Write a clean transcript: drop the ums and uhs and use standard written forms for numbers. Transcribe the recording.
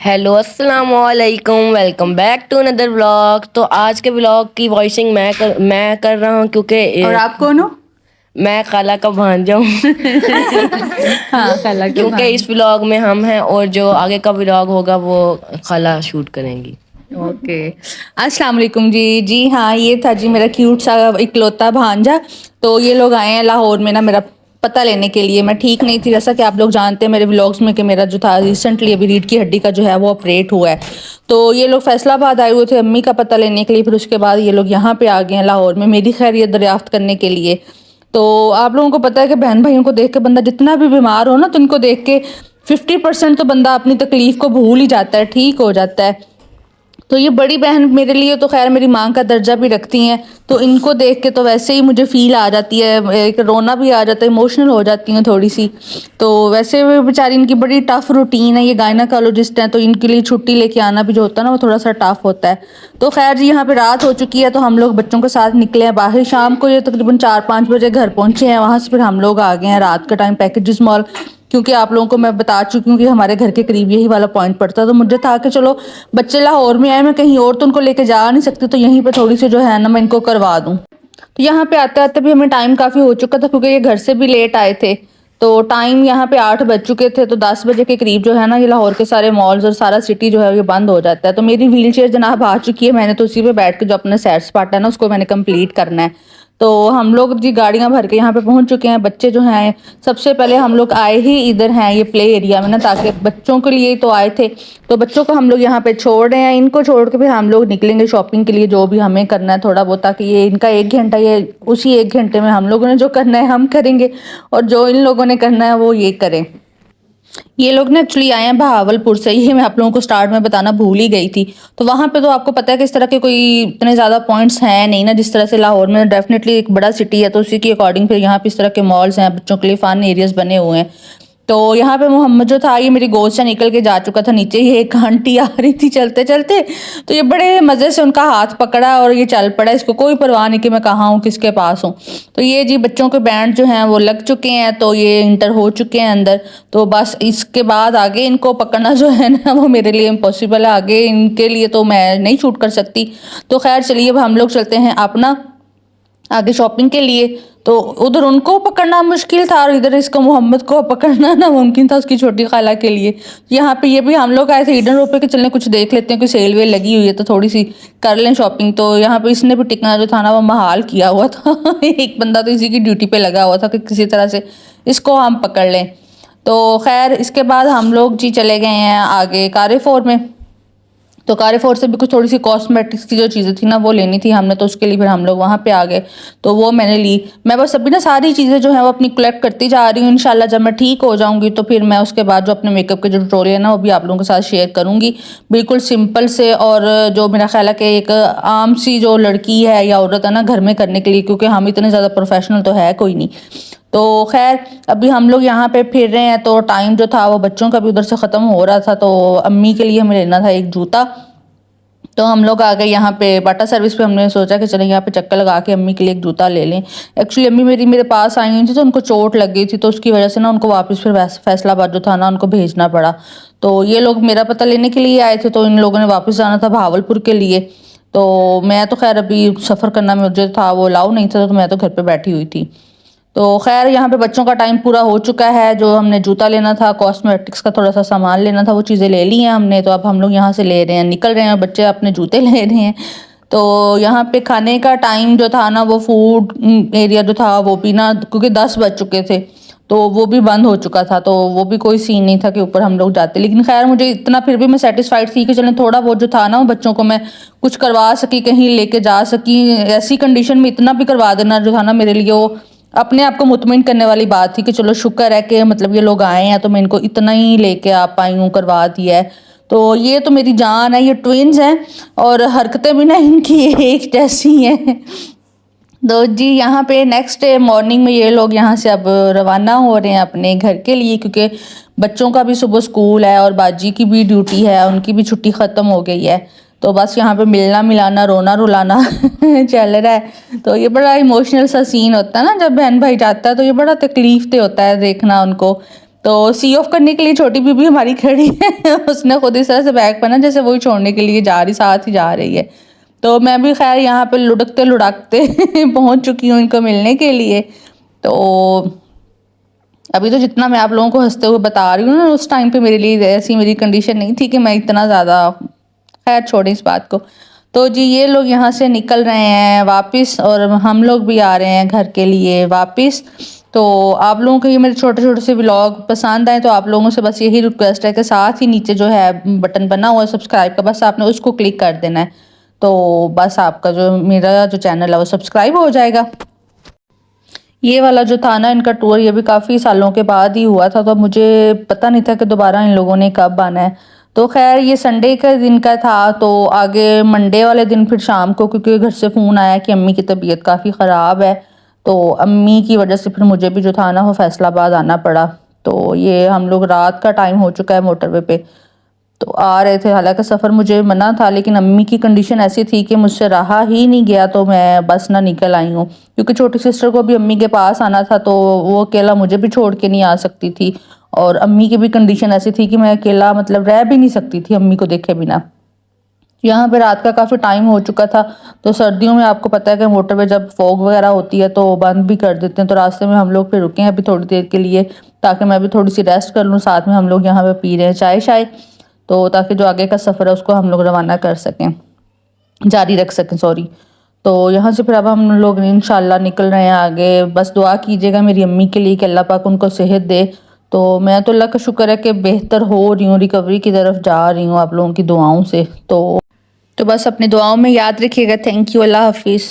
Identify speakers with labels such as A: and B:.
A: Hello अस्सलाम वालेकुम, welcome back to another vlog. तो आज के व्लॉग की वॉइसिंग मैं कर रहा हूँ क्योंकि
B: और आप कौन हो?
A: मैं खाला का भांजा हूँ।
B: हाँ, खाला के
A: क्योंकि
B: भांजे।
A: इस व्लॉग में हम हैं और जो आगे का व्लॉग होगा वो खाला शूट करेंगी।
B: ओके। अस्सलाम वालेकुम जी। जी हाँ, ये था जी मेरा क्यूट सा इकलौता भांजा। तो ये लोग आए हैं लाहौर में ना मेरा पता लेने के लिए। मैं ठीक नहीं थी, जैसा कि आप लोग जानते हैं मेरे व्लॉग्स में कि मेरा जो था रिसेंटली अभी रीढ़ की हड्डी का जो है वो ऑपरेट हुआ है। तो ये लोग फैसलाबाद आए हुए थे अम्मी का पता लेने के लिए, फिर उसके बाद ये लोग यहाँ पे आ गए हैं लाहौर में मेरी खैरियत दरियाफ्त करने के लिए। तो आप लोगों को पता है कि बहन भाइयों को देख के बंदा जितना भी बीमार हो ना, तो इनको देख के 50% तो बंदा अपनी तकलीफ को भूल ही जाता है, ठीक हो जाता है। तो ये बड़ी बहन मेरे लिए तो खैर मेरी माँ का दर्जा भी रखती हैं, तो इनको देख के तो वैसे ही मुझे फील आ जाती है, एक रोना भी आ जाता है, इमोशनल हो जाती हूँ थोड़ी सी। तो वैसे भी बेचारी इनकी बड़ी टफ रूटीन है, ये गायनाकोलॉजिस्ट हैं, तो इनके लिए छुट्टी लेके आना भी जो होता है ना वो थोड़ा सा टफ होता है। तो खैर जी यहाँ पे रात हो चुकी है, तो हम लोग बच्चों के साथ निकले हैं बाहर। शाम को ये तकरीबन 4-5 बजे घर पहुँचे हैं, वहाँ से फिर हम लोग आ गए हैं रात के टाइम पैकेजेस मॉल। क्योंकि आप लोगों को मैं बता चुकी हूँ कि हमारे घर के करीब यही वाला पॉइंट पड़ता है, तो मुझे था कि चलो बच्चे लाहौर में आए, मैं कहीं और तो उनको लेके जा नहीं सकती, तो यहीं पे थोड़ी सी जो है ना मैं इनको करवा दूँ। तो यहाँ पे आते आते भी हमें टाइम काफ़ी हो चुका था, क्योंकि ये घर से भी लेट आए थे। तो टाइम यहाँ पे 8 बज चुके थे, तो 10 बजे के करीब जो है ना ये लाहौर के सारे मॉल्स और सारा सिटी जो है ये बंद हो जाता है। तो मेरी व्हील चेयर जनाब आ चुकी है, मैंने तो उसी पे बैठ के जो अपना सैर सपाटा है ना उसको मैंने कंप्लीट करना है। तो हम लोग जी गाड़ियां भर के यहाँ पे पहुंच चुके हैं। बच्चे जो हैं सबसे पहले हम लोग आए ही इधर हैं ये प्ले एरिया में ना, ताकि बच्चों के लिए तो आए थे। तो बच्चों को हम लोग यहाँ पे छोड़ रहे हैं, इनको छोड़ के फिर हम लोग निकलेंगे शॉपिंग के लिए, जो भी हमें करना है थोड़ा बहुत, ताकि ये इनका 1 घंटा, ये उसी 1 घंटे में हम लोगों ने जो करना है हम करेंगे, और जो इन लोगों ने करना है वो ये करें। ये लोग ना एक्चुअली आए हैं बहावलपुर से, ये मैं आप लोगों को स्टार्ट में बताना भूल ही गई थी। तो वहाँ पे तो आपको पता है कि इस तरह के कोई इतने ज़्यादा पॉइंट्स हैं नहीं ना, जिस तरह से लाहौर में डेफिनेटली एक बड़ा सिटी है, तो उसी के अकॉर्डिंग फिर यहाँ पे इस तरह के मॉल्स हैं, बच्चों के लिए फन एरियाज बने हुए हैं। तो यहाँ पे मोहम्मद जो था ये मेरी गोद से निकल के जा चुका था नीचे, ये एक आंटी आ रही थी चलते चलते, तो ये बड़े मज़े से उनका हाथ पकड़ा और ये चल पड़ा, इसको कोई परवाह नहीं कि मैं कहाँ हूँ किसके पास हूँ। तो ये जी बच्चों के बैंड जो हैं वो लग चुके हैं, तो ये इंटर हो चुके हैं अंदर। तो बस इसके बाद आगे इनको पकड़ना जो है ना वो मेरे लिए इम्पॉसिबल है, आगे इनके लिए तो मैं नहीं शूट कर सकती। तो खैर चलिए अब हम लोग चलते हैं अपना आगे शॉपिंग के लिए। तो उधर उनको पकड़ना मुश्किल था और इधर इसको मोहम्मद को पकड़ना नामुमकिन था उसकी छोटी खाला के लिए। यहाँ पे ये भी हम लोग आए थे ईडन रोड पे कि चलने कुछ देख लेते हैं, कोई सेल वेल लगी हुई है तो थोड़ी सी कर लें शॉपिंग। तो यहाँ पे इसने भी टिकना जो था ना वो महाल किया हुआ था। एक बंदा तो इसी की ड्यूटी पे लगा हुआ था कि किसी तरह से इसको हम पकड़ लें। तो खैर इसके बाद हम लोग जी चले गए हैं आगे कारेफोर में। तो कारेफोर से भी कुछ थोड़ी सी कॉस्मेटिक्स की जो चीज़ें थी ना वो लेनी थी हमने, तो उसके लिए फिर हम लोग वहाँ पे आ गए। तो वो मैंने ली। मैं बस अभी ना सारी चीज़ें जो है वो अपनी कलेक्ट करती जा रही हूँ। इंशाल्लाह जब मैं ठीक हो जाऊँगी तो फिर मैं उसके बाद जो अपने मेकअप के जो ट्यूटोरियल है ना वो भी आप लोगों के साथ शेयर करूँगी, बिल्कुल सिंपल से। और जो मेरा ख्याल है कि एक आम सी जो लड़की है या औरत है ना घर में करने के लिए, क्योंकि हम इतने ज़्यादा प्रोफेशनल तो है कोई नहीं। तो खैर अभी हम लोग यहाँ पे फिर रहे हैं, तो टाइम जो था वो बच्चों का भी उधर से ख़त्म हो रहा था। तो अम्मी के लिए हमें लेना था एक जूता। तो हम लोग आ गए यहाँ पे बाटा सर्विस पे। हमने सोचा कि चले यहाँ पे चक्कर लगा के अम्मी के लिए एक जूता ले लें। एक्चुअली अम्मी मेरे पास आई हुई थी, तो उनको चोट लग गई थी, तो उसकी वजह से ना उनको वापस फिर फैसलाबाद जो था ना उनको भेजना पड़ा। तो ये लोग मेरा पता लेने के लिए आए थे, तो इन लोगों ने वापस जाना था भावलपुर के लिए। तो मैं तो खैर अभी सफ़र करना मुझे था वो अलाउ नहीं था, तो मैं तो घर पर बैठी हुई थी। तो खैर यहाँ पे बच्चों का टाइम पूरा हो चुका है। जो हमने जूता लेना था, कॉस्मेटिक्स का थोड़ा सा सामान लेना था, वो चीज़ें ले ली हैं हमने। तो अब हम लोग यहाँ से ले रहे हैं, निकल रहे हैं, बच्चे अपने जूते ले रहे हैं। तो यहाँ पे खाने का टाइम जो था ना वो फूड एरिया जो था वो भी ना, क्योंकि 10 बज चुके थे तो वो भी बंद हो चुका था, तो वो भी कोई सीन नहीं था कि ऊपर हम लोग जाते। लेकिन खैर मुझे इतना फिर भी मैं सेटिस्फाइड थी कि चलें थोड़ा बहुत जो था ना वो बच्चों को मैं कुछ करवा सकी, कहीं लेके जा सकी। ऐसी कंडीशन में इतना भी करवा देना जो था ना मेरे लिए वो अपने आप को मुतमिन करने वाली बात थी कि चलो शुक्र है कि मतलब ये लोग आए हैं तो मैं इनको इतना ही लेके आ पाई हूँ, करवा दिया है। तो ये तो मेरी जान है, ये ट्विन्स हैं और हरकतें भी ना इनकी एक जैसी हैं। तो जी यहाँ पे नेक्स्ट डे मॉर्निंग में ये लोग यहाँ से अब रवाना हो रहे हैं अपने घर के लिए, क्योंकि बच्चों का भी सुबह स्कूल है और बाजी की भी ड्यूटी है, उनकी भी छुट्टी ख़त्म हो गई है। तो बस यहाँ पे मिलना मिलाना रोना रुलाना चल रहा है। तो ये बड़ा इमोशनल सा सीन होता है ना जब बहन भाई जाता है, तो ये बड़ा तकलीफ दे होता है देखना उनको। तो सी ऑफ करने के लिए छोटी बीबी हमारी खड़ी है उसने खुद इस तरह से बैग पहना जैसे वही छोड़ने के लिए जा रही, साथ ही जा रही है। तो मैं भी खैर यहाँ पे लुढ़कते लुढ़कते पहुँच चुकी हूँ इनको मिलने के लिए। तो अभी तो जितना मैं आप लोगों को हंसते हुए बता रही हूँ ना, उस टाइम पे मेरे लिए ऐसी मेरी कंडीशन नहीं थी कि मैं इतना ज़्यादा, खैर छोड़ें इस बात को। तो जी ये लोग यहाँ से निकल रहे हैं वापस और हम लोग भी आ रहे हैं घर के लिए वापस। तो आप लोगों को ये मेरे छोटे छोटे से व्लॉग पसंद आए तो आप लोगों से बस यही रिक्वेस्ट है कि साथ ही नीचे जो है बटन बना हुआ है सब्सक्राइब का, बस आपने उसको क्लिक कर देना है। तो बस आपका जो मेरा जो चैनल है वो सब्सक्राइब हो जाएगा। ये वाला जो था ना इनका टूर, ये भी काफ़ी सालों के बाद ही हुआ था, तो मुझे पता नहीं था कि दोबारा इन लोगों ने कब आना है। तो खैर ये संडे के दिन का था, तो आगे मंडे वाले दिन फिर शाम को क्योंकि घर से फ़ोन आया कि अम्मी की तबीयत काफ़ी ख़राब है, तो अम्मी की वजह से फिर मुझे भी जो था ना वो फैसलाबाद आना पड़ा। तो ये हम लोग रात का टाइम हो चुका है मोटरवे पे तो आ रहे थे, हालांकि सफ़र मुझे मना था लेकिन अम्मी की कंडीशन ऐसी थी कि मुझसे रहा ही नहीं गया, तो मैं बस ना निकल आई हूँ क्योंकि छोटी सिस्टर को भी अम्मी के पास आना था, तो वो अकेला मुझे भी छोड़ के नहीं आ सकती थी और अम्मी की भी कंडीशन ऐसी थी कि मैं अकेला मतलब रह भी नहीं सकती थी अम्मी को देखे बिना। यहाँ पे रात का काफ़ी टाइम हो चुका था, तो सर्दियों में आपको पता है कि मोटरवे जब फॉग वगैरह होती है तो बंद भी कर देते हैं, तो रास्ते में हम लोग फिर रुके हैं अभी थोड़ी देर के लिए ताकि मैं भी थोड़ी सी रेस्ट कर लूँ। साथ में हम लोग यहाँ पे पी रहे हैं चाय शाय, तो ताकि जो आगे का सफ़र है उसको हम लोग रवाना कर सकें, जारी रख सकें सॉरी। तो यहाँ से फिर अब हम लोग इंशाल्लाह निकल रहे हैं आगे। बस दुआ कीजिएगा मेरी अम्मी के लिए कि अल्लाह पाक उनको सेहत दे। तो मैं तो अल्लाह का शुक्र है कि बेहतर हो रही हूँ, रिकवरी की तरफ जा रही हूँ आप लोगों की दुआओं से। तो बस अपनी दुआओं में याद रखिएगा। थैंक यू, अल्लाह हाफिज़।